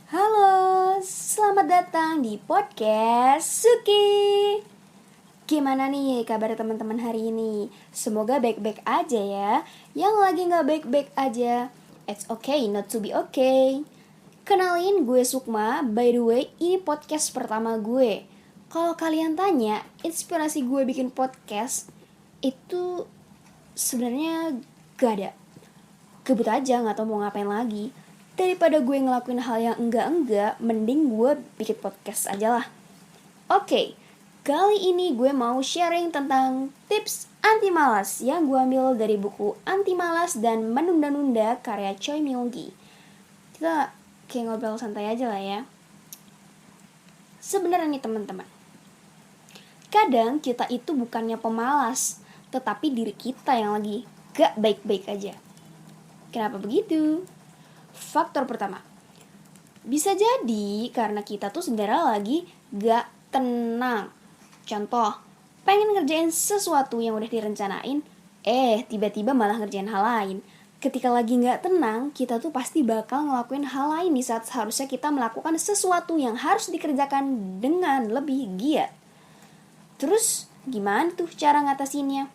Halo, selamat datang di podcast Suki. Gimana nih kabar teman-teman hari ini? Semoga baik-baik aja ya. Yang lagi gak baik-baik aja, it's okay not to be okay. Kenalin, gue Sukma. By the way, ini podcast pertama gue. Kalau kalian tanya, inspirasi gue bikin podcast itu sebenarnya gak ada. Kebut aja gak tau mau ngapain lagi. Daripada gue ngelakuin hal yang enggak-enggak, mending gue bikin podcast aja lah. Oke, kali ini gue mau sharing tentang tips anti malas yang gue ambil dari buku Anti Malas dan Menunda-Nunda karya Choi Myung-gi. Kita kayak ngobrol santai aja lah ya. Sebenarnya nih teman-teman, kadang kita itu bukannya pemalas, tetapi diri kita yang lagi gak baik-baik aja. Kenapa begitu? Faktor pertama, bisa jadi karena kita tuh sebenarnya lagi gak tenang. Contoh, pengen ngerjain sesuatu yang udah direncanain, tiba-tiba malah ngerjain hal lain. Ketika lagi gak tenang, kita tuh pasti bakal ngelakuin hal lain di saat seharusnya kita melakukan sesuatu yang harus dikerjakan dengan lebih giat. Terus, gimana tuh cara ngatasinnya?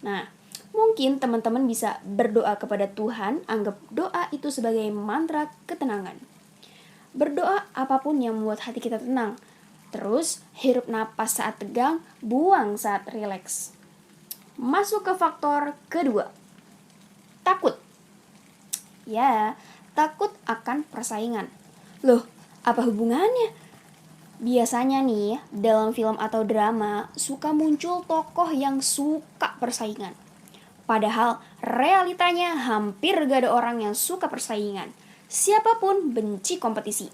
Nah, mungkin teman-teman bisa berdoa kepada Tuhan, anggap doa itu sebagai mantra ketenangan. Berdoa apapun yang membuat hati kita tenang. Terus, hirup napas saat tegang, buang saat rileks. Masuk ke faktor kedua. Takut. Ya, takut akan persaingan. Loh, apa hubungannya? Biasanya nih, dalam film atau drama, suka muncul tokoh yang suka persaingan. Padahal realitanya hampir gak ada orang yang suka persaingan. Siapapun benci kompetisi.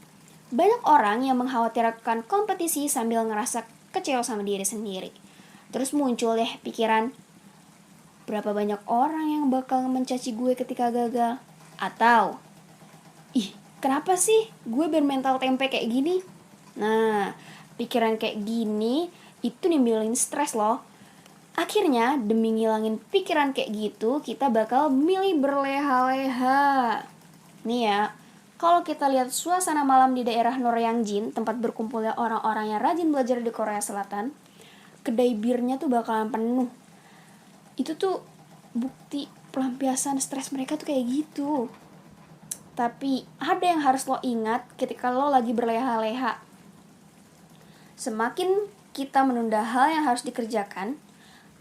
Banyak orang yang mengkhawatirkan kompetisi sambil ngerasa kecewa sama diri sendiri. Terus muncul deh pikiran, berapa banyak orang yang bakal mencaci gue ketika gagal? Atau, kenapa sih gue bermental tempe kayak gini? Nah, pikiran kayak gini itu nimbulin stres loh. Akhirnya, demi ngilangin pikiran kayak gitu, kita bakal milih berleha-leha. Nih ya, kalau kita lihat suasana malam di daerah Noryangjin, tempat berkumpulnya orang-orang yang rajin belajar di Korea Selatan, kedai birnya tuh bakalan penuh. Itu tuh bukti pelampiasan stres mereka tuh kayak gitu. Tapi ada yang harus lo ingat ketika lo lagi berleha-leha. Semakin kita menunda hal yang harus dikerjakan,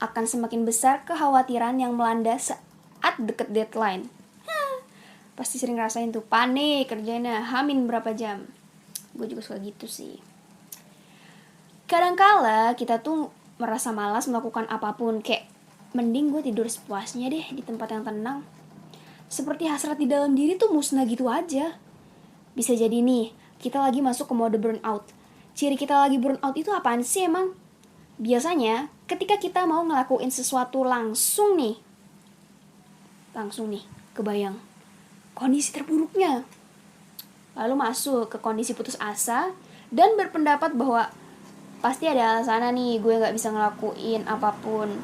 akan semakin besar kekhawatiran yang melanda saat deket deadline. Pasti sering ngerasain tuh panik kerjainnya hamin berapa jam. Gue juga suka gitu sih. Kadangkala kita tuh merasa malas melakukan apapun, kayak mending gue tidur sepuasnya deh di tempat yang tenang. Seperti hasrat di dalam diri tuh musnah gitu aja. Bisa jadi nih, kita lagi masuk ke mode burnout. Ciri kita lagi burnout itu apaan sih emang? Biasanya ketika kita mau ngelakuin sesuatu langsung nih kebayang kondisi terburuknya, lalu masuk ke kondisi putus asa dan berpendapat bahwa pasti ada alasan nih gue gak bisa ngelakuin apapun.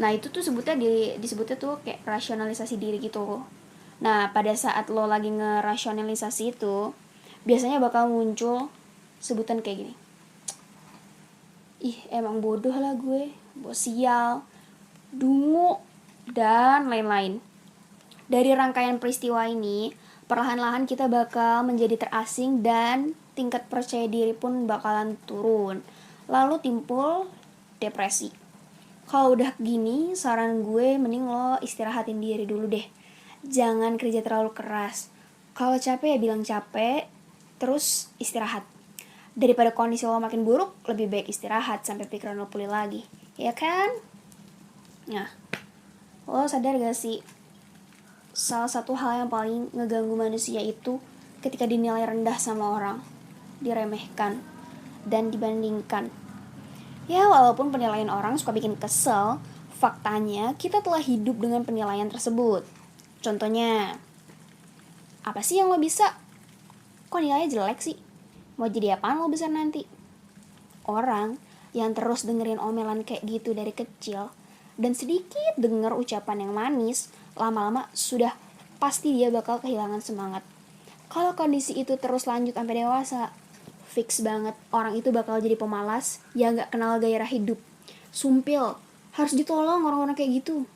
Nah itu tuh disebutnya tuh kayak rasionalisasi diri gitu. Nah pada saat lo lagi ngerasionalisasi itu, biasanya bakal muncul sebutan kayak gini, emang bodoh lah gue, sial, dungu, dan lain-lain. Dari rangkaian peristiwa ini, perlahan-lahan kita bakal menjadi terasing dan tingkat percaya diri pun bakalan turun. Lalu timbul depresi. Kalau udah gini, saran gue mending lo istirahatin diri dulu deh. Jangan kerja terlalu keras. Kalau capek ya bilang capek, terus istirahat. Daripada kondisi lo makin buruk, lebih baik istirahat sampai pikiran lo pulih lagi. Ya kan? Nah, lo sadar gak sih? Salah satu hal yang paling ngeganggu manusia itu ketika dinilai rendah sama orang, diremehkan, dan dibandingkan. Ya, walaupun penilaian orang suka bikin kesel, faktanya kita telah hidup dengan penilaian tersebut. Contohnya, apa sih yang lo bisa? Kok nilainya jelek sih? Mau jadi apaan lo besar nanti? Orang yang terus dengerin omelan kayak gitu dari kecil dan sedikit denger ucapan yang manis, lama-lama sudah pasti dia bakal kehilangan semangat. Kalau kondisi itu terus lanjut sampai dewasa, fix banget orang itu bakal jadi pemalas yang gak kenal gairah hidup. Sumpil, harus ditolong orang-orang kayak gitu.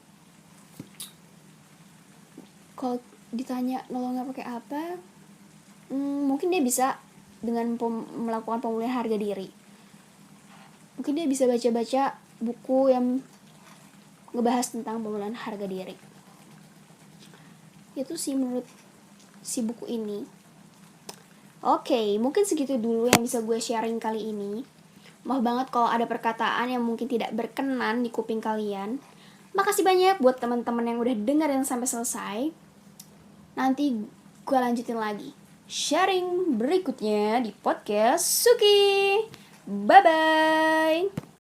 Kalau ditanya nolongnya pakai apa, mungkin dia bisa dengan melakukan pemulihan harga diri. Mungkin dia bisa baca-baca buku yang ngebahas tentang pemulihan harga diri. Itu sih menurut si buku ini. Oke, mungkin segitu dulu yang bisa gue sharing kali ini. Maaf banget kalau ada perkataan yang mungkin tidak berkenan di kuping kalian. Makasih banyak buat teman-teman yang udah dengerin sampai selesai. Nanti gue lanjutin lagi sharing berikutnya di podcast Suki. Bye-bye.